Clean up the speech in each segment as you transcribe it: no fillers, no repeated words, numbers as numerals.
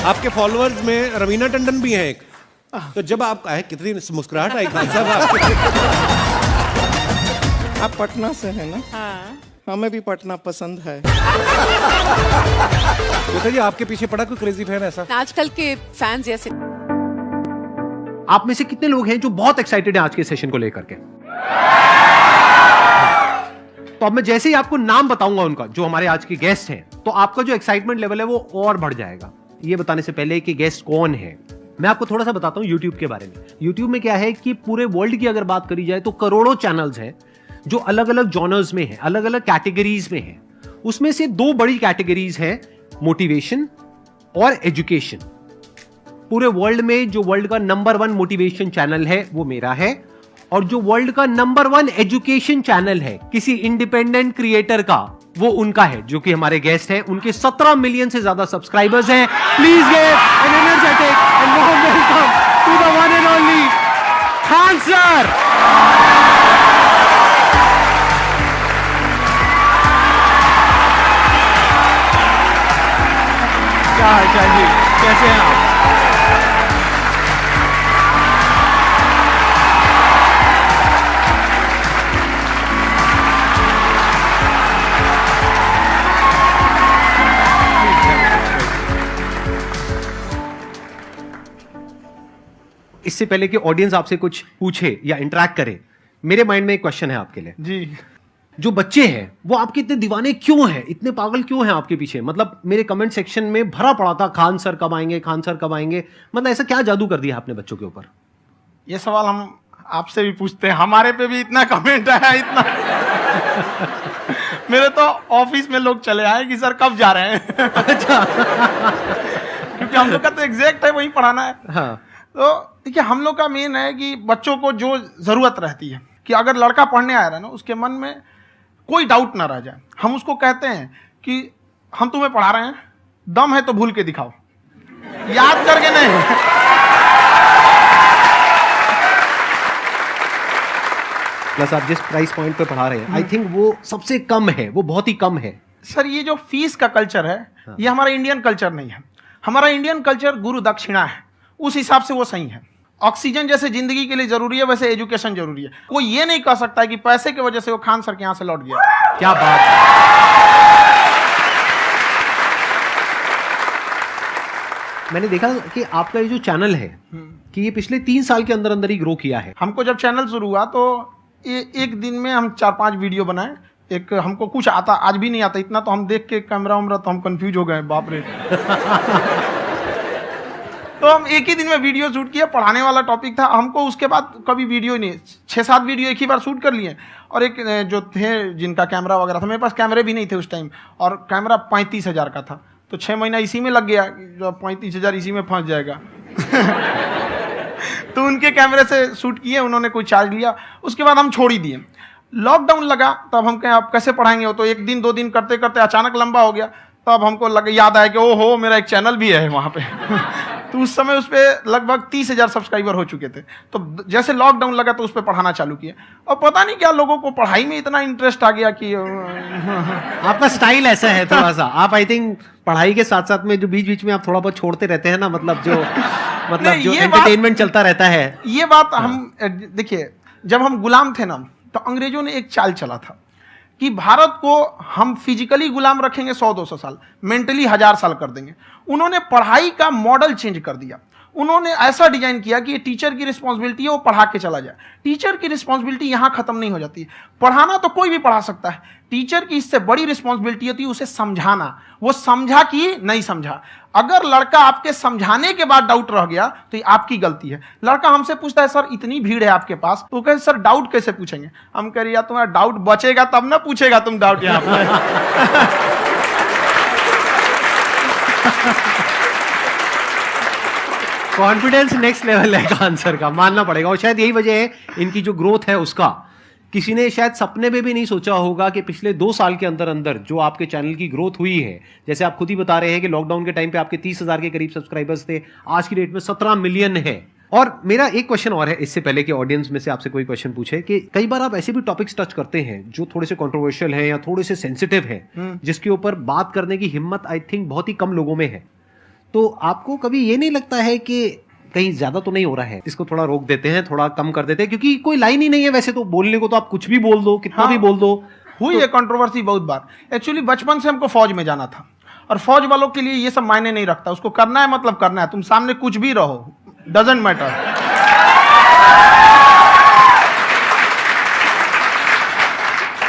आपके फॉलोअर्स में रवीना टंडन भी हैं एक। तो जब आप आए, कितनी मुस्कुराहट आई खान साहब आपके। आप पटना से हैं ना? हाँ। हमें भी पटना पसंद है। बताइए, आपके पीछे पड़ा कोई क्रेजी फैन ऐसा? आजकल के फैंस जैसे। आप में से कितने लोग हैं जो बहुत एक्साइटेड हैं आज के सेशन को लेकर के? तो अब मैं जैसे ही आपको नाम बताऊंगा उनका, जो हमारे आज के गेस्ट हैं, तो आपका जो एक्साइटमेंट लेवल है वो और बढ़ जाएगा। ये बताने से पहले कि गेस्ट कौन है, मैं आपको थोड़ा सा बताता हूं YouTube के बारे में। YouTube में क्या है कि पूरे वर्ल्ड की अगर बात करी जाए तो करोड़ों चैनल्स हैं जो अलग अलग जॉनर्स में हैं, अलग अलग कैटेगरीज में हैं। उसमें से दो बड़ी कैटेगरीज हैं, मोटिवेशन और एजुकेशन। पूरे वर्ल्ड में जो वर्ल्ड का नंबर 1 मोटिवेशन चैनल है वो मेरा है, और जो वर्ल्ड का नंबर 1 एजुकेशन चैनल है किसी इंडिपेंडेंट क्रिएटर का, वो उनका है, जो कि हमारे गेस्ट हैं। उनके 17 मिलियन से ज्यादा सब्सक्राइबर्स हैं। Please give an energetic and warm welcome to the one and only Khan sir. क्या हाल चाल जी, कैसे हैं आप? इससे पहले कि ऑडियंस आपसे कुछ पूछे या इंटरेक्ट करे, मेरे माइंड में एक क्वेश्चन है आपके लिए जी। जो बच्चे हैं वो आपके इतने दीवाने क्यों हैं, इतने पागल क्यों हैं आपके पीछे? मतलब मेरे कमेंट सेक्शन में भरा पड़ा था, खान सर कब आएंगे, खान सर कब आएंगे। मतलब ऐसा क्या जादू कर दिया आपने बच्चों के ऊपर? ये सवाल हम आपसे भी पूछते हैं, हमारे पे भी इतना कमेंट आया, इतना मेरे तो ऑफिस में लोग चले आए कि सर कब जा रहे हैं। अच्छा। क्योंकि हम लोग का तो एग्जैक्ट है, वही पढ़ाना है। हाँ। तो देखिए, हम लोग का मेन है कि बच्चों को जो जरूरत रहती है कि अगर लड़का पढ़ने आया रहा ना, उसके मन में कोई डाउट ना रह जाए। हम उसको कहते हैं कि हम तुम्हें पढ़ा रहे हैं, दम है तो भूल के दिखाओ, याद करके नहीं। प्लस आप जिस प्राइस पॉइंट पे पढ़ा रहे हैं, आई थिंक वो सबसे कम है, वो बहुत ही कम है। सर, ये जो फीस का कल्चर है, ये हमारा इंडियन कल्चर नहीं है। हमारा इंडियन कल्चर गुरु दक्षिणा है, उस हिसाब से वो सही है। ऑक्सीजन जैसे जिंदगी के लिए जरूरी है, वैसे एजुकेशन जरूरी है। कोई ये नहीं कह सकता है कि पैसे की वजह से वो खान सर के यहां से लौट गया। क्या बात है। मैंने देखा कि आपका ये जो चैनल है कि ये पिछले 3 साल के अंदर अंदर ही ग्रो किया है। हमको जब चैनल शुरू हुआ तो एक दिन में हम 4-5 वीडियो बनाए। एक हमको कुछ आता, आज भी नहीं आता इतना, तो हम देख के कैमरा उमरा तो हम कंफ्यूज हो गए, बाप रे। तो हम एक ही दिन में वीडियो शूट किया, पढ़ाने वाला टॉपिक था हमको। उसके बाद कभी वीडियो ही नहीं, 6-7 वीडियो एक ही बार शूट कर लिए। और एक जो थे जिनका कैमरा वगैरह था, मेरे पास कैमरे भी नहीं थे उस टाइम, और कैमरा 35,000 का था। तो 6 महीना इसी में लग गया, जो 35,000 इसी में फंस जाएगा। तो उनके कैमरे से शूट किए, उन्होंने कोई चार्ज लिया, उसके बाद हम छोड़ ही दिए। लॉकडाउन लगा, तब हम कहें आप कैसे पढ़ाएंगे? वो तो 1 दिन 2 दिन करते करते अचानक लंबा हो गया। तब हमको याद आया कि ओहो, मेरा एक चैनल भी है वहाँ पे। तो उस समय उस पर लगभग 30,000 सब्सक्राइबर हो चुके थे। तो जैसे लॉकडाउन लगा तो उस पर पढ़ाना चालू किया, और पता नहीं क्या लोगों को पढ़ाई में इतना इंटरेस्ट आ गया कि आपका स्टाइल ऐसा है थोड़ा सा, आप आई थिंक पढ़ाई के साथ साथ में जो बीच बीच में आप थोड़ा बहुत छोड़ते रहते हैं ना, मतलब जो एंटरटेनमेंट चलता रहता है। ये बात हम देखिए, जब हम गुलाम थे ना, तो अंग्रेजों ने एक चाल चला था कि भारत को हम फिजिकली गुलाम रखेंगे 100-200 साल, मेंटली 1000 साल कर देंगे। उन्होंने पढ़ाई का मॉडल चेंज कर दिया। उन्होंने ऐसा डिजाइन किया कि ये टीचर की रिस्पॉन्सिबिलिटी है, वो पढ़ा के चला जाए। टीचर की रिस्पॉन्सिबिलिटी यहां खत्म नहीं हो जाती। पढ़ाना तो कोई भी पढ़ा सकता है, टीचर की इससे बड़ी रिस्पॉन्सिबिलिटी होती है उसे समझाना। वो समझा कि नहीं समझा। अगर लड़का आपके समझाने के बाद डाउट रह गया तो ये आपकी गलती है। लड़का हमसे पूछता है, सर इतनी भीड़ है आपके पास, तो कहे सर डाउट कैसे पूछेंगे? हम कह रहे यार, तुम्हारा डाउट बचेगा तब ना पूछेगा तुम डाउट यहाँ पे। कॉन्फिडेंस नेक्स्ट लेवल है खान सर का, मानना पड़ेगा। और शायद यही वजह है इनकी जो ग्रोथ है उसका। किसी ने शायद सपने में भी नहीं सोचा होगा कि पिछले 2 साल के अंदर अंदर जो आपके चैनल की ग्रोथ हुई है, जैसे आप खुद ही बता रहे हैं कि लॉकडाउन के टाइम पे आपके 30,000 के करीब सब्सक्राइबर्स थे, आज की डेट में 17 मिलियन है। और मेरा एक क्वेश्चन और है, इससे पहले कि ऑडियंस में से आपसे कोई क्वेश्चन पूछे, कि कई बार आप ऐसे भी टॉपिक्स टच करते हैं जो थोड़े से कंट्रोवर्शियल हैं या थोड़े से सेंसिटिव हैं, जिसके ऊपर बात करने की हिम्मत आई थिंक बहुत ही कम लोगों में है। तो आपको कभी ये नहीं लगता है कि कहीं ज्यादा तो नहीं हो रहा है, इसको थोड़ा रोक देते हैं, थोड़ा कम कर देते हैं, क्योंकि कोई लाइन ही नहीं है वैसे तो बोलने को, तो आप कुछ भी बोल दो, कितना भी बोल दो। हुई है कंट्रोवर्सी बहुत बार। एक्चुअली बचपन से हमको फौज में जाना था, और फौज वालों के लिए ये सब मायने नहीं रखता, उसको करना है मतलब करना है, तुम सामने कुछ भी रहो, डजंट मैटर।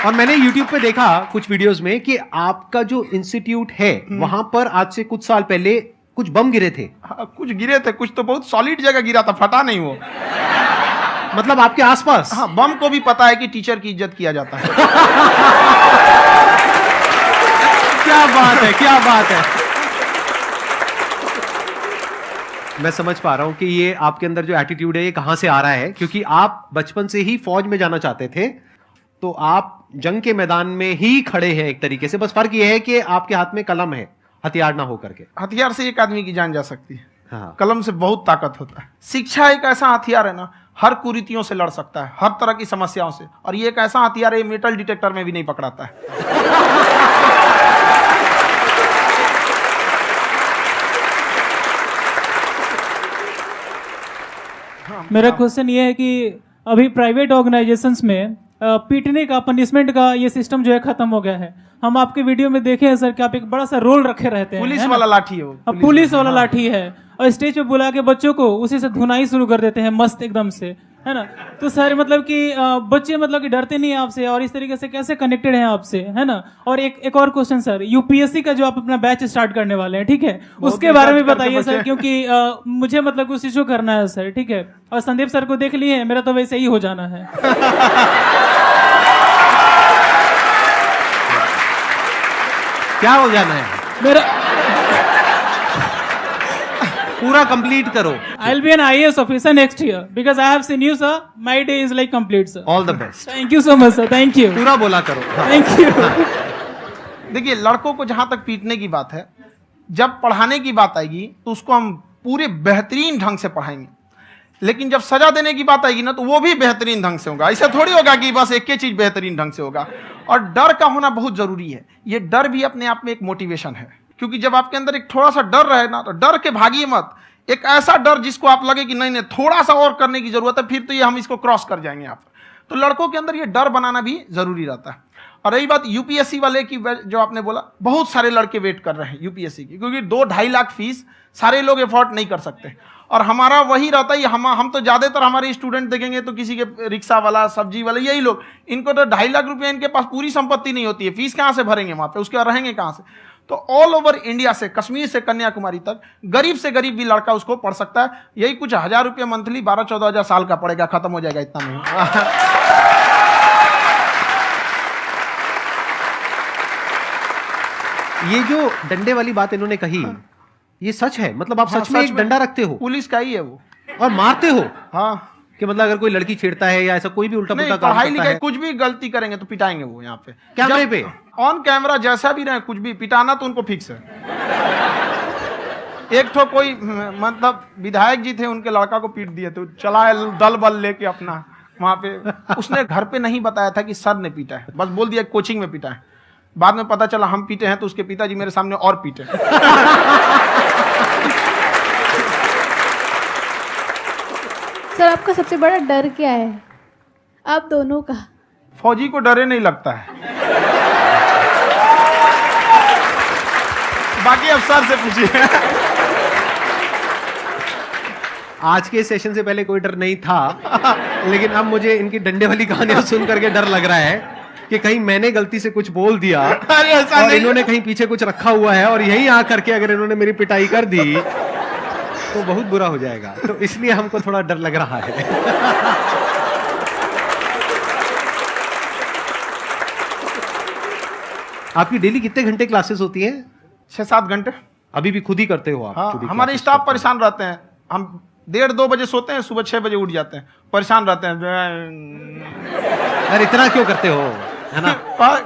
और मैंने YouTube पे देखा कुछ वीडियोस में कि आपका जो इंस्टीट्यूट है वहां पर आज से कुछ साल पहले कुछ बम गिरे थे। हाँ, कुछ गिरे थे, कुछ तो बहुत सॉलिड जगह गिरा था, फटा नहीं वो। मतलब आपके आसपास? हाँ, बम को भी पता है कि टीचर की इज्जत किया जाता है। क्या बात है, क्या बात है। मैं समझ पा रहा हूं कि ये आपके अंदर जो एटीट्यूड है ये कहां से आ रहा है, क्योंकि आप बचपन से ही फौज में जाना चाहते थे, तो आप जंग के मैदान में ही खड़े हैं एक तरीके से। बस फर्क ये है कि आपके हाथ में कलम है, हथियार ना हो करके। हथियार से एक आदमी की जान जा सकती है, हाँ। कलम से बहुत ताकत होता है। शिक्षा एक ऐसा हथियार है ना, हर कुरीतियों से लड़ सकता है, हर तरह की समस्याओं से। और ये एक ऐसा हथियार है, मेटल डिटेक्टर में भी नहीं पकड़ाता है। मेरा क्वेश्चन ये है कि अभी प्राइवेट ऑर्गेनाइजेशंस में पीटने का, पनिशमेंट का ये सिस्टम जो है खत्म हो गया है। हम आपके वीडियो में देखे हैं सर कि आप एक बड़ा सा रोल रखे रहते हैं, पुलिस वाला लाठी है वो, अब पुलिस वाला लाठी है, और स्टेज पे बुला के बच्चों को उसी से धुनाई शुरू कर देते हैं मस्त एकदम से, है ना। तो सर मतलब कि बच्चे मतलब कि डरते नहीं है आपसे, और इस तरीके से कैसे कनेक्टेड हैं आपसे, है ना। और एक और क्वेश्चन सर, यूपीएससी का जो आप अपना बैच स्टार्ट करने वाले हैं, ठीक है, उसके बारे में बताइए सर, क्योंकि मुझे मतलब उस चीज को करना है सर, ठीक है। और संदीप सर को देख लिए, मेरा तो वैसे ही हो जाना है। क्या हो जाना है? मेरा पूरा कंप्लीट करो। I'll be an IAS officer next year because I have seen you, sir. My day is like complete, sir. All the best. Thank you so much, sir. Thank you. पूरा बोला करो। Thank you. देखिए, लड़कों को जहां तक पीटने की बात है, जब पढ़ाने की बात आएगी तो उसको हम पूरे बेहतरीन ढंग से पढ़ाएंगे, लेकिन जब सजा देने की बात आएगी ना, तो वो भी बेहतरीन ढंग से होगा। ऐसा थोड़ी होगा कि बस एक ही चीज बेहतरीन ढंग से होगा। और डर का होना बहुत जरूरी है। ये डर भी अपने आप में एक मोटिवेशन है, क्योंकि जब आपके अंदर एक थोड़ा सा डर रहे ना, तो डर के भागिए मत। एक ऐसा डर जिसको आप लगे कि नहीं नहीं थोड़ा सा और करने की जरूरत है, फिर तो ये हम इसको क्रॉस कर जाएंगे आप। तो लड़कों के अंदर ये डर बनाना भी जरूरी रहता है। और रही बात यूपीएससी वाले की, जो आपने बोला, बहुत सारे लड़के वेट कर रहे हैं यूपीएससी की, क्योंकि 2-2.5 लाख फीस सारे लोग एफोर्ड नहीं कर सकते। और हमारा वही रहता है, हम तो ज्यादातर हमारे स्टूडेंट देखेंगे तो किसी के रिक्शा वाला, सब्जी वाला, यही लोग, इनको तो 2.5 लाख रुपया, इनके पास पूरी संपत्ति नहीं होती है, फीस कहाँ से भरेंगे वहां पे, उसके बाद रहेंगे कहाँ से। तो ऑल ओवर इंडिया से, कश्मीर से कन्याकुमारी तक, गरीब से गरीब भी लड़का उसको पढ़ सकता है। यही कुछ 1000 रुपये मंथली, 12-14 हजार साल का पड़ेगा, खत्म हो जाएगा, इतना नहीं। ये जो डंडे वाली बात इन्होंने कही, ये सच है? मतलब आप सच में एक डंडा रखते हो? पुलिस का ही है वो। और मारते हो? हाँ, कि मतलब अगर कोई लड़की छेड़ता है या ऐसा कोई भी उल्टा पुल्टा काम पढ़ाई करता लिखाई है, कुछ भी गलती करेंगे तो पिटाएंगे वो। यहाँ पे कैमरे पे ऑन कैमरा जैसा भी रहे, कुछ भी पिटाना तो उनको फिक्स है। एक तो कोई मतलब विधायक जी थे, उनके लड़का को पीट दिए, तो चला दल बल लेके अपना वहां पे। उसने घर पे नहीं बताया था कि सर ने पीटा है, बस बोल दिया कोचिंग में पीटा है। बाद में पता चला हम पीटे हैं, तो उसके पिताजी मेरे सामने और पीटे। सर, आपका सबसे बड़ा डर क्या है, आप दोनों का? फौजी को डरे नहीं लगता है, बाकी अब सर से पूछिए। आज के सेशन से पहले कोई डर नहीं था, लेकिन अब मुझे इनकी डंडे वाली कहानियां सुन करके डर लग रहा है कि कहीं मैंने गलती से कुछ बोल दिया और इन्होंने कहीं पीछे कुछ रखा हुआ है, और यही आ करके अगर इन्होंने मेरी पिटाई कर दी तो बहुत बुरा हो जाएगा। तो इसलिए हमको थोड़ा डर लग रहा है। आपकी डेली कितने घंटे क्लासेस होती हैं? 6-7 घंटे। अभी भी खुद ही करते हो आप? हाँ, हमारे स्टाफ परेशान रहते हैं। हम 1:30-2 बजे सोते हैं, सुबह 6 बजे उठ जाते हैं, परेशान रहते हैं। अरे इतना क्यों करते हो, है ना?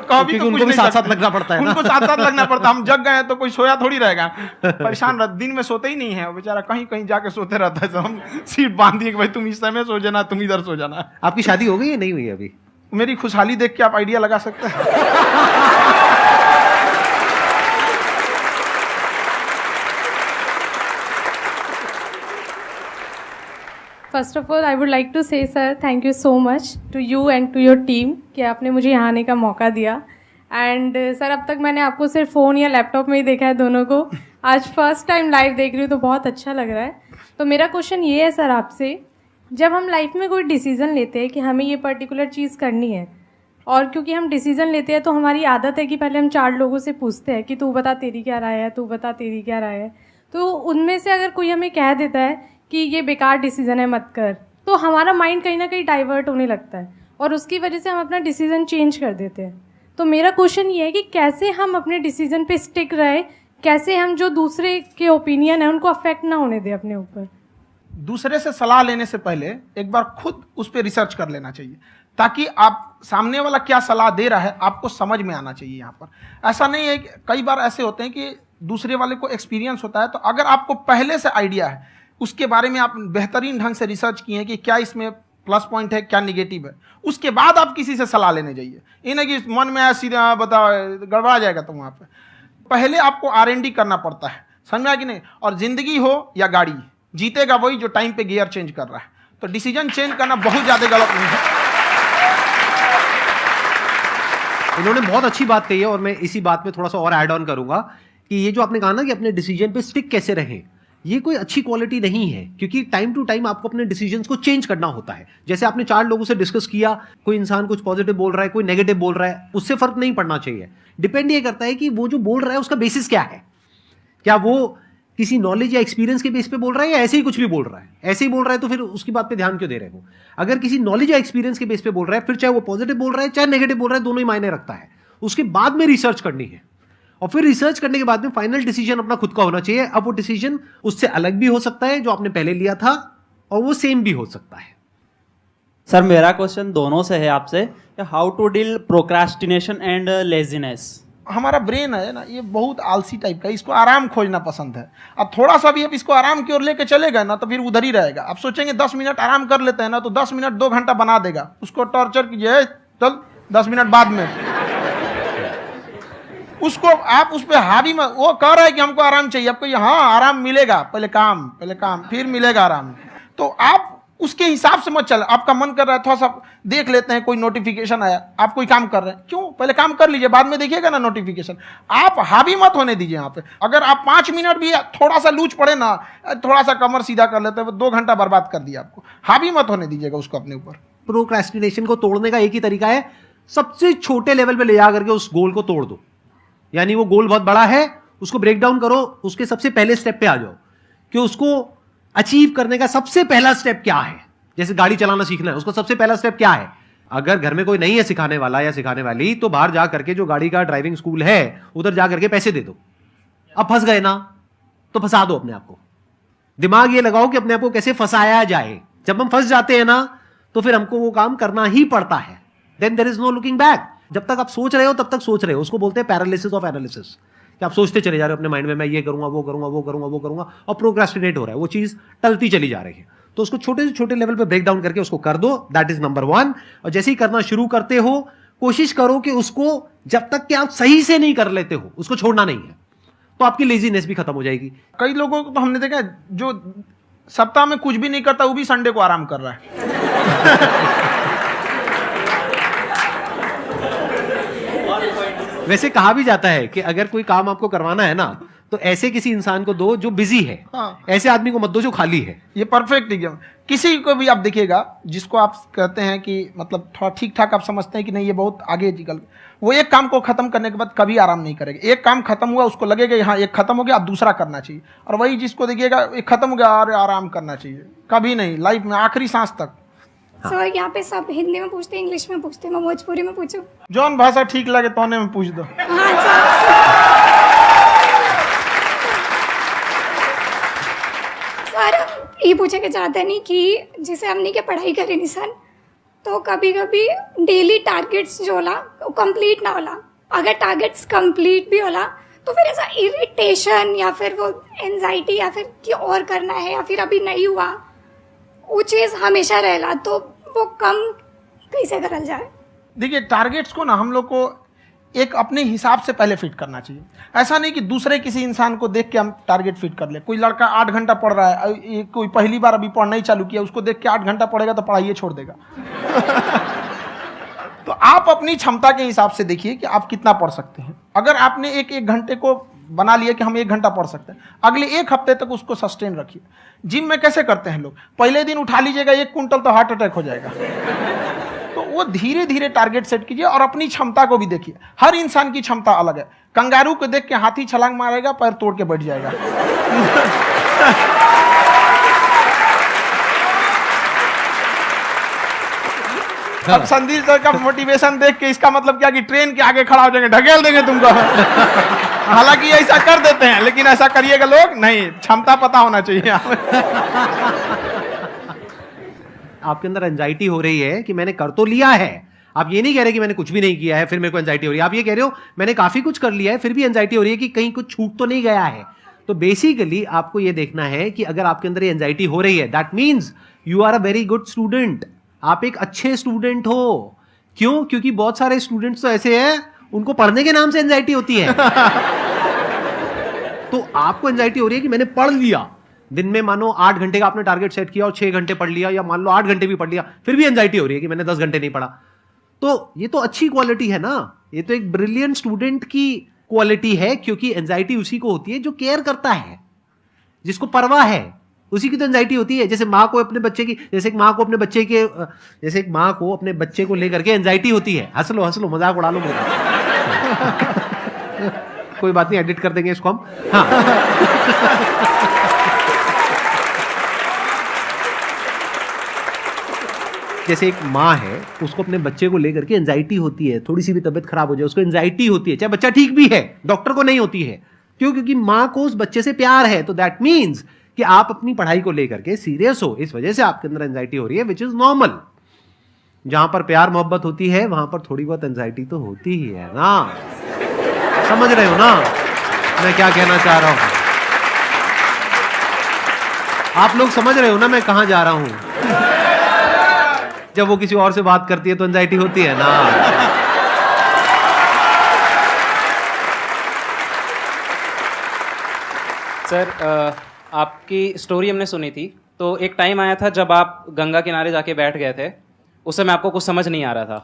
कभी उनको भी साथ साथ लगना पड़ता है ना? उनको साथ साथ लगना पड़ता है। हम जग गए तो कोई सोया थोड़ी रहेगा, परेशान रह, दिन में सोते ही नहीं है, बेचारा कहीं कहीं जाके सोते रहता है। तो हम सीट बांध दिए कि भाई तुम इस समय सो जाना, तुम इधर सो जाना। आपकी शादी हो गई है? नहीं हुई है अभी? मेरी खुशहाली देख के आप आइडिया लगा सकते हैं। First of all I would like to say sir thank you so much to you and to your team कि आपने मुझे यहाँ आने का मौका दिया। एंड सर अब तक मैंने आपको सिर्फ फ़ोन या लैपटॉप में ही देखा है दोनों को, आज फर्स्ट टाइम लाइव देख रही हूँ तो बहुत अच्छा लग रहा है। तो मेरा क्वेश्चन ये है सर आपसे, जब हम लाइफ में कोई डिसीज़न लेते हैं कि हमें ये पर्टिकुलर चीज़ करनी है, और क्योंकि हम डिसीज़न लेते हैं तो हमारी आदत है कि पहले हम 4 लोगों से पूछते हैं कि तू बता तेरी क्या राय है, तू बता तेरी क्या राय है। तो उनमें से अगर कोई हमें कह देता है कि ये बेकार डिसीज़न है मत कर, तो हमारा माइंड कहीं ना कहीं डाइवर्ट होने लगता है और उसकी वजह से हम अपना डिसीज़न चेंज कर देते हैं। तो मेरा क्वेश्चन ये है कि कैसे हम अपने डिसीज़न पे स्टिक रहे, कैसे हम जो दूसरे के ओपिनियन है उनको अफेक्ट ना होने दें अपने ऊपर। दूसरे से सलाह लेने से पहले एक बार खुद उस पर रिसर्च कर लेना चाहिए, ताकि आप सामने वाला क्या सलाह दे रहा है आपको समझ में आना चाहिए। यहाँ पर ऐसा नहीं है कि कई बार ऐसे होते हैं कि दूसरे वाले को एक्सपीरियंस होता है, तो अगर आपको पहले से आइडिया है, उसके बारे में आप बेहतरीन ढंग से रिसर्च किए हैं कि क्या इसमें प्लस पॉइंट है क्या निगेटिव है, उसके बाद आप किसी से सलाह लेने जाइए। ये नहीं कि मन में आया सीधा बताओ गड़बड़ा जाएगा। तो वहाँ पे पहले आपको R&D करना पड़ता है, समझ में आया कि नहीं। और जिंदगी हो या गाड़ी, जीतेगा वही जो टाइम पे गियर चेंज कर रहा है। तो डिसीजन चेंज करना बहुत ज़्यादा गलत नहीं है। इन्होंने बहुत अच्छी बात कही है और मैं इसी बात में थोड़ा सा और ऐड ऑन करूंगा कि ये जो आपने कहा ना कि अपने डिसीजन पे स्टिक कैसे रहें, ये कोई अच्छी क्वालिटी नहीं है, क्योंकि टाइम टू टाइम आपको अपने डिसीजंस को चेंज करना होता है। जैसे आपने 4 लोगों से डिस्कस किया, कोई इंसान कुछ पॉजिटिव बोल रहा है, कोई नेगेटिव बोल रहा है, उससे फर्क नहीं पड़ना चाहिए। डिपेंड ये करता है कि वो जो बोल रहा है उसका बेसिस क्या है, क्या वो किसी नॉलेज या एक्सपीरियंस के बेस पे बोल रहा है या ऐसे ही कुछ भी बोल रहा है। ऐसे ही बोल रहा है तो फिर उसकी बात पे ध्यान क्यों दे रहे हो। अगर किसी नॉलेज या एक्सपीरियंस के बेस पे बोल रहा है, फिर चाहे वो पॉजिटिव बोल रहा है चाहे नेगेटिव बोल रहा है, दोनों ही मायने रखता है। उसके बाद में रिसर्च करनी है और फिर रिसर्च करने के बाद में फाइनल डिसीजन अपना खुद का होना चाहिए। अब वो डिसीजन उससे अलग भी हो सकता है जो आपने पहले लिया था, और वो सेम भी हो सकता है। सर मेरा क्वेश्चन दोनों से है आपसे, how to deal procrastination and laziness. हमारा ब्रेन है ना, ये बहुत आलसी टाइप का, इसको आराम खोजना पसंद है। अब थोड़ा सा भी अब इसको आराम की ओर लेके चलेगा ना तो फिर उधर ही रहेगा। आप सोचेंगे 10 मिनट आराम कर लेते हैं ना, तो 10 मिनट 2 घंटा बना देगा। उसको टॉर्चर कीजिए, चल 10 मिनट बाद में। उसको आप उस पर हावी मत, वो कह रहा है कि हमको आराम चाहिए, आपको हाँ आराम मिलेगा, पहले काम फिर मिलेगा आराम। तो आप उसके हिसाब से मत चल। आपका मन कर रहा है थोड़ा सा देख लेते हैं, कोई नोटिफिकेशन आया, आप कोई काम कर रहे हैं, क्यों पहले काम कर लीजिए, बाद में देखिएगा ना नोटिफिकेशन। आप हावी मत होने दीजिए यहाँ पे। अगर आप 5 मिनट भी थोड़ा सा लूज पड़े ना, थोड़ा सा कमर सीधा कर लेते हैं, 2 घंटा बर्बाद कर दिया आपको। हावी मत होने दीजिएगा उसको अपने ऊपर। प्रोक्रेस्टिनेशन को तोड़ने का एक ही तरीका है, सबसे छोटे लेवल पे ले जा करके उस गोल को तोड़ दो। यानी वो गोल बहुत बड़ा है, उसको ब्रेक डाउन करो, उसके सबसे पहले स्टेप पे आ जाओ कि उसको अचीव करने का सबसे पहला स्टेप क्या है। जैसे गाड़ी चलाना सीखना है, उसका सबसे पहला स्टेप क्या है। अगर घर में कोई नहीं है सिखाने वाला या सिखाने वाली, तो बाहर जा करके जो गाड़ी का ड्राइविंग स्कूल है उधर जा करके पैसे दे दो। अब फंस गए ना तो फंसा दो अपने आप को। दिमाग ये लगाओ कि अपने आप को कैसे फंसाया जाए। जब हम फंस जाते हैं ना तो फिर हमको वो काम करना ही पड़ता है। Then there is no looking back. जब तक आप सोच रहे हो तब तक सोच रहे हो, उसको बोलते हैं पैरालिसिस ऑफ एनालिसिस, कि आप सोचते चले जा रहे हो अपने माइंड में, मैं ये करूंगा वो करूंगा वो करूंगा वो करूंगा, और प्रोक्रेस्टिनेट हो रहा है, वो चीज टलती चली जा रही है। तो उसको छोटे से छोटे लेवल पे ब्रेक डाउन करके उसको कर दो, दैट इज नंबर 1। और जैसे ही करना शुरू करते हो, कोशिश करो कि उसको जब तक कि आप सही से नहीं कर लेते हो उसको छोड़ना नहीं है, तो आपकी लेजीनेस भी खत्म हो जाएगी। कई लोगों को तो हमने देखा जो सप्ताह में कुछ भी नहीं करता, वो भी संडे को आराम कर रहा है। वैसे कहा भी जाता है कि अगर कोई काम आपको करवाना है ना तो ऐसे किसी इंसान को दो जो बिजी है। हाँ। ऐसे आदमी को मत दो जो खाली है। ये परफेक्ट एग्जाम। किसी को भी आप देखिएगा जिसको आप कहते हैं कि मतलब थोड़ा ठीक ठाक आप समझते हैं कि नहीं ये बहुत आगे निकल, वो एक काम को खत्म करने के बाद कभी आराम नहीं करेगा। एक काम खत्म हुआ उसको लगेगा हाँ एक खत्म हो गया, अब दूसरा करना चाहिए। और वही जिसको देखिएगा एक खत्म हो गया और आराम करना चाहिए, कभी नहीं, लाइफ में आखिरी सांस तक। सर यहाँ पे सब हिंदी में पूछते हैं, इंग्लिश में पूछते हैं, मैं भोजपुरी में पूछूं? जौन भाषा ठीक लगे तोने में पूछ दो। हाँ सर। सर ये पूछे के चाहते नहीं कि जैसे हमने के पढ़ाई करे नहीं सर, तो कभी कभी डेली टारगेट्स जो होला वो कंप्लीट ना होला। अगर टारगेट्स कंप्लीट भी होला तो फिर ऐसा इरिटेशन या फिर वो एंजाइटी या फिर कि और करना है या फिर अभी नहीं हुआ, वो चीज़ हमेशा रहेला। तो वो कम कैसे करल जाए? देखिए टारगेट्स को ना हम लोग को एक अपने हिसाब से पहले फिट करना चाहिए। ऐसा नहीं कि दूसरे किसी इंसान को देख के हम टारगेट फिट कर ले। कोई लड़का 8 घंटा पढ़ रहा है, कोई पहली बार अभी पढ़ना ही चालू किया, उसको देख के 8 घंटा पढ़ेगा तो पढ़ाई छोड़ देगा। तो आप अपनी क्षमता के हिसाब से देखिए कि आप कितना पढ़ सकते हैं। अगर आपने एक घंटे को बना लिया कि हम 1 घंटा पढ़ सकते हैं, अगले 1 हफ्ते तक उसको सस्टेन रखिए। जिम में कैसे करते हैं लोग, पहले दिन उठा लीजिएगा 1 क्विंटल तो हार्ट अटैक हो जाएगा। तो वो धीरे धीरे टारगेट सेट कीजिए और अपनी क्षमता को भी देखिए। हर इंसान की क्षमता अलग है। कंगारू को देख के हाथी छलांग मारेगा, पैर तोड़ के बैठ जाएगा। अब संदीप सर का मोटिवेशन देख के इसका मतलब क्या कि ट्रेन के आगे खड़ा हो जाएंगे, ढकेल देंगे तुमको। हालांकि ऐसा कर देते हैं, लेकिन ऐसा करिएगा लोग नहीं, क्षमता पता होना चाहिए। आपके अंदर एंजाइटी हो रही है कि मैंने कर तो लिया है, आप ये नहीं कह रहे कि मैंने कुछ भी नहीं किया है फिर मेरे को एंजाइटी हो रही है। आप ये कह रहे हो मैंने काफी कुछ कर लिया है फिर भी एंजाइटी हो रही है कि कहीं कुछ छूट तो नहीं गया है। तो बेसिकली आपको ये देखना है कि अगर आपके अंदर ये एंजाइटी हो रही है, that means you are a very good student, आप एक अच्छे स्टूडेंट हो। क्यों? क्योंकि बहुत सारे स्टूडेंट्स तो ऐसे हैं उनको पढ़ने के नाम से एंजाइटी होती है। तो आपको एंजाइटी हो रही है कि मैंने पढ़ लिया, दिन में मानो 8 घंटे का आपने टारगेट सेट किया और 6 घंटे पढ़ लिया, या मान लो 8 घंटे भी पढ़ लिया, फिर भी एंजाइटी हो रही है कि मैंने 10 घंटे नहीं पढ़ा। तो ये तो अच्छी क्वालिटी है ना, ये तो एक ब्रिलियंट स्टूडेंट की क्वालिटी है, क्योंकि एंजाइटी उसी को होती है जो केयर करता है, जिसको परवाह है, उसी की तो एंजाइटी होती है। जैसे माँ को अपने बच्चे की, जैसे एक माँ को अपने बच्चे को लेकर के एंजाइटी होती है। हंस लो मजाक उड़ा लो मेरा। कोई बात नहीं, एडिट कर देंगे इसको हम। हाँ। जैसे एक माँ है, उसको अपने बच्चे को लेकर के एंजाइटी होती है, थोड़ी सी भी तबीयत खराब हो जाए उसको एंजाइटी होती है, चाहे बच्चा ठीक भी है, डॉक्टर को नहीं होती है। क्यों? क्योंकि माँ को उस बच्चे से प्यार है। तो दैट मीन्स कि आप अपनी पढ़ाई को लेकर के सीरियस हो, इस वजह से आपके अंदर एंजाइटी हो रही है, विच इज नॉर्मल। जहां पर प्यार मोहब्बत होती है वहां पर थोड़ी बहुत एंजाइटी तो होती ही है ना। समझ रहे हो ना मैं क्या कहना चाह रहा हूं? आप लोग समझ रहे हो ना मैं कहां जा रहा हूं? जब वो किसी और से बात करती है तो एंजाइटी होती है ना। सर, आपकी स्टोरी हमने सुनी थी, तो एक टाइम आया था जब आप गंगा किनारे जाके बैठ गए थे, उस समय आपको कुछ समझ नहीं आ रहा था।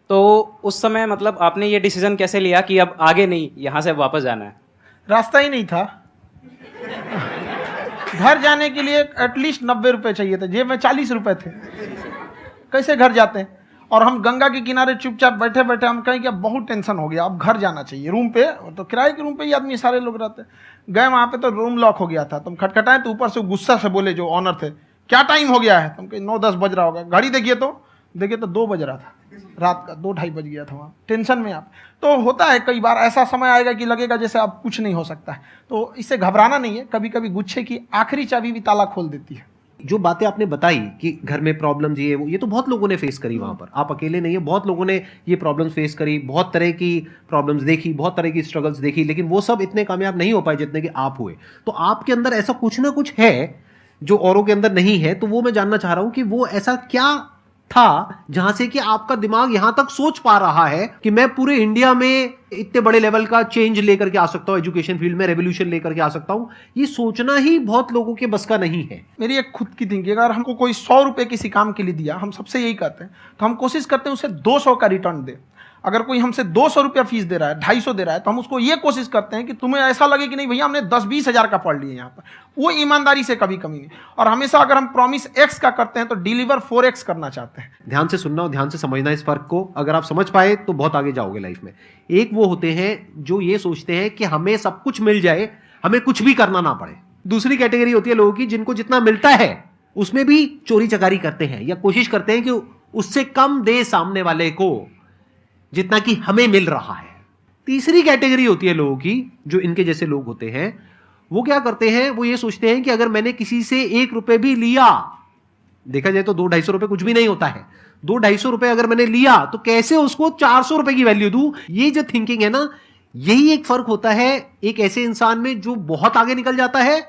तो उस समय मतलब आपने ये डिसीजन कैसे लिया कि अब आगे नहीं, यहाँ से वापस जाना है? रास्ता ही नहीं था। घर जाने के लिए एटलीस्ट 90 रुपए चाहिए थे, जेब में 40 रुपए थे। कैसे घर जाते हैं? और हम गंगा के किनारे चुपचाप बैठे बैठे हम कहें कि बहुत टेंशन हो गया, अब घर जाना चाहिए। रूम पे तो किराए के रूम पे ही आदमी सारे लोग रहते। गए वहाँ पे तो रूम लॉक हो गया था। तुम खटखटाएं तो ऊपर से गुस्सा से बोले जो ऑनर थे, क्या टाइम हो गया है? तुम कहीं 9-10 बज रहा होगा। घड़ी देखिए तो 2 बज रहा था रात का, 2-2:30 बज गया था वहाँ। टेंशन में आप तो होता है, कई बार ऐसा समय आएगा कि लगेगा जैसे अब कुछ नहीं हो सकता है। तो इससे घबराना नहीं है। कभी कभी गुच्छे की आखिरी चाबी भी ताला खोल देती है। जो बातें आपने बताई कि घर में प्रॉब्लम ये तो बहुत लोगों ने फेस करी। वहां पर आप अकेले नहीं है, बहुत लोगों ने ये प्रॉब्लम्स फेस करी, बहुत तरह की प्रॉब्लम्स देखी, बहुत तरह की स्ट्रगल्स देखी, लेकिन वो सब इतने कामयाब नहीं हो पाए जितने कि आप हुए। तो आपके अंदर ऐसा कुछ ना कुछ है जो औरों के अंदर नहीं है। तो वो मैं जानना चाह रहा हूं कि वो ऐसा क्या था जहां से कि आपका दिमाग यहां तक सोच पा रहा है कि मैं पूरे इंडिया में इतने बड़े लेवल का चेंज लेकर के आ सकता हूं, एजुकेशन फील्ड में रेवोल्यूशन लेकर के आ सकता हूं। ये सोचना ही बहुत लोगों के बस का नहीं है। मेरी एक खुद की थिंकिंग, अगर हमको कोई 100 रुपए किसी काम के लिए दिया, हम सबसे यही कहते हैं, तो हम कोशिश करते हैं उसे 200 का रिटर्न दे। अगर कोई हमसे 200 रुपया फीस दे रहा है, 250 दे रहा है, तो हम उसको ये कोशिश करते हैं कि तुम्हें ऐसा लगे कि नहीं भैया हमने 10-20 हज़ार का पढ़ लिया यहाँ पर। वो ईमानदारी से कभी कमी नहीं। और हमेशा अगर हम प्रॉमिस X का करते हैं तो डिलीवर 4X करना चाहते हैं। ध्यान से सुनना और ध्यान से समझना इस फर्क को। अगर आप समझ पाए तो बहुत आगे जाओगे लाइफ में। एक वो होते हैं जो ये सोचते हैं कि हमें सब कुछ मिल जाए, हमें कुछ भी करना ना पड़े। दूसरी कैटेगरी होती है लोगों की जिनको जितना मिलता है उसमें भी चोरी चकारी करते हैं या कोशिश करते हैं कि उससे कम दे सामने वाले को जितना कि हमें मिल रहा है। तीसरी कैटेगरी होती है लोगों की जो इनके जैसे लोग होते हैं। वो क्या करते हैं? वो ये सोचते हैं कि अगर मैंने किसी से 1 रुपए भी लिया, देखा जाए तो 200-250 रुपए कुछ भी नहीं होता है, 200-250 रुपए अगर मैंने लिया तो कैसे उसको 400 रुपए की वैल्यू दूं। ये जो थिंकिंग है ना, यही एक फर्क होता है एक ऐसे इंसान में जो बहुत आगे निकल जाता है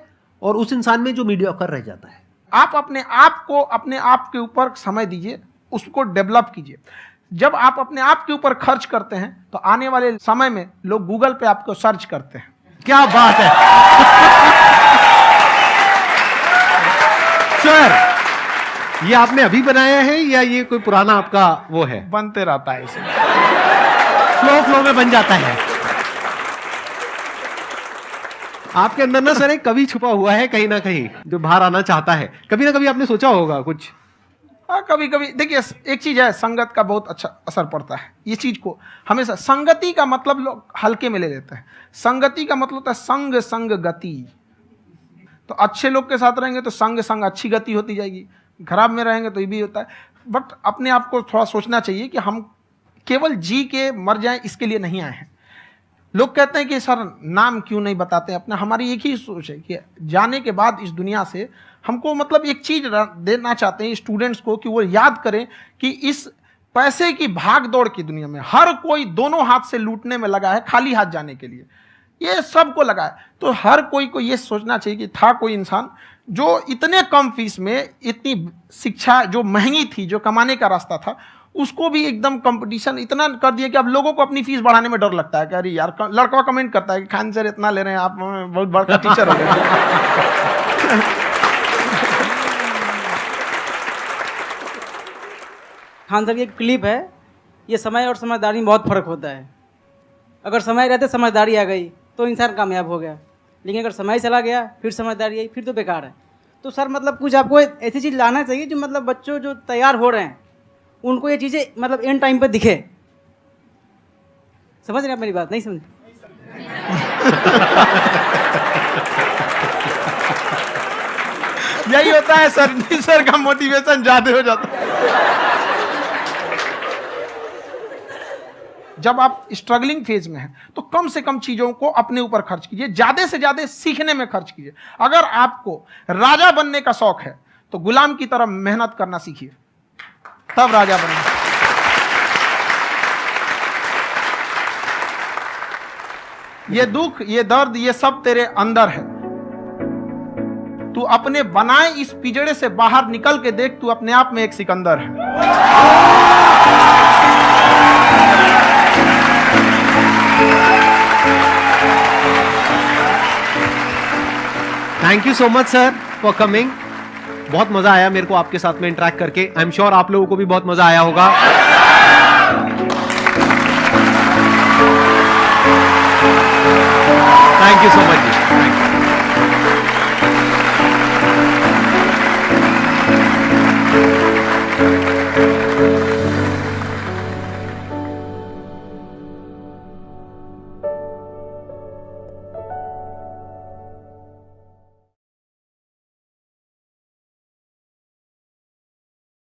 और उस इंसान में जो मीडियोकर रह जाता है। आप अपने आप को अपने आप के ऊपर समय दीजिए, उसको डेवलप कीजिए। जब आप अपने आप के ऊपर खर्च करते हैं तो आने वाले समय में लोग गूगल पे आपको सर्च करते हैं। क्या बात है सर, ये आपने अभी बनाया है या ये कोई पुराना आपका वो है? बनते रहता है इसे, फ्लो में बन जाता है। आपके अंदर ना सर एक कवि छुपा हुआ है कहीं ना कहीं जो बाहर आना चाहता है। कभी ना कभी आपने सोचा होगा कुछ? हाँ, कभी कभी देखिए, एक चीज है, संगत का बहुत अच्छा असर पड़ता है। ये चीज को हमेशा, संगति का मतलब लोग हल्के में ले लेते हैं। संगति का मतलब होता है संग संग गति। तो अच्छे लोग के साथ रहेंगे तो संग संग अच्छी गति होती जाएगी, खराब में रहेंगे तो ये भी होता है। बट अपने आप को थोड़ा सोचना चाहिए कि हम केवल जी के मर जाएं इसके लिए नहीं आए हैं। लोग कहते हैं कि सर नाम क्यों नहीं बताते अपना। हमारी एक ही सोच है कि जाने के बाद इस दुनिया से हमको मतलब एक चीज देना चाहते हैं स्टूडेंट्स को, कि वो याद करें कि इस पैसे की भाग दौड़ की दुनिया में हर कोई दोनों हाथ से लूटने में लगा है, खाली हाथ जाने के लिए ये सबको लगा है। तो हर कोई को ये सोचना चाहिए कि था कोई इंसान जो इतने कम फीस में इतनी शिक्षा जो महंगी थी, जो कमाने का रास्ता था, उसको भी एकदम कंपटीशन इतना कर दिया कि अब लोगों को अपनी फीस बढ़ाने में डर लगता है कि अरे यार, लड़का कमेंट करता है कि खान सर इतना ले रहे हैं, आप बहुत बड़ा टीचर हो गए। खान सर की एक क्लिप है, ये समय और समझदारी में बहुत फर्क होता है। अगर समय रहते समझदारी आ गई तो इंसान कामयाब हो गया, लेकिन अगर समय चला गया फिर समझदारी आई फिर तो बेकार है। तो सर मतलब कुछ आपको ऐसी चीज़ लाना चाहिए जो मतलब बच्चों जो तैयार हो रहे हैं उनको ये चीज़ें मतलब एंड टाइम पर दिखे। समझ रहे आप मेरी बात? नहीं समझ? यही होता है सर का मोटिवेशन ज्यादा हो जाता है। जब आप स्ट्रगलिंग फेज में हैं तो कम से कम चीजों को अपने ऊपर खर्च कीजिए, ज्यादा से ज्यादा सीखने में खर्च कीजिए। अगर आपको राजा बनने का शौक है तो गुलाम की तरह मेहनत करना सीखिए, तब राजा बनना। ये दुख, ये दर्द, ये सब तेरे अंदर है। तू अपने बनाए इस पिंजड़े से बाहर निकल के देख, तू अपने आप में एक सिकंदर है। Thank you so much sir for coming. बहुत मजा आया मेरे को आपके साथ में इंटरेक्ट करके। आई एम श्योर आप लोगों को भी बहुत मजा आया होगा। Thank you so much ji.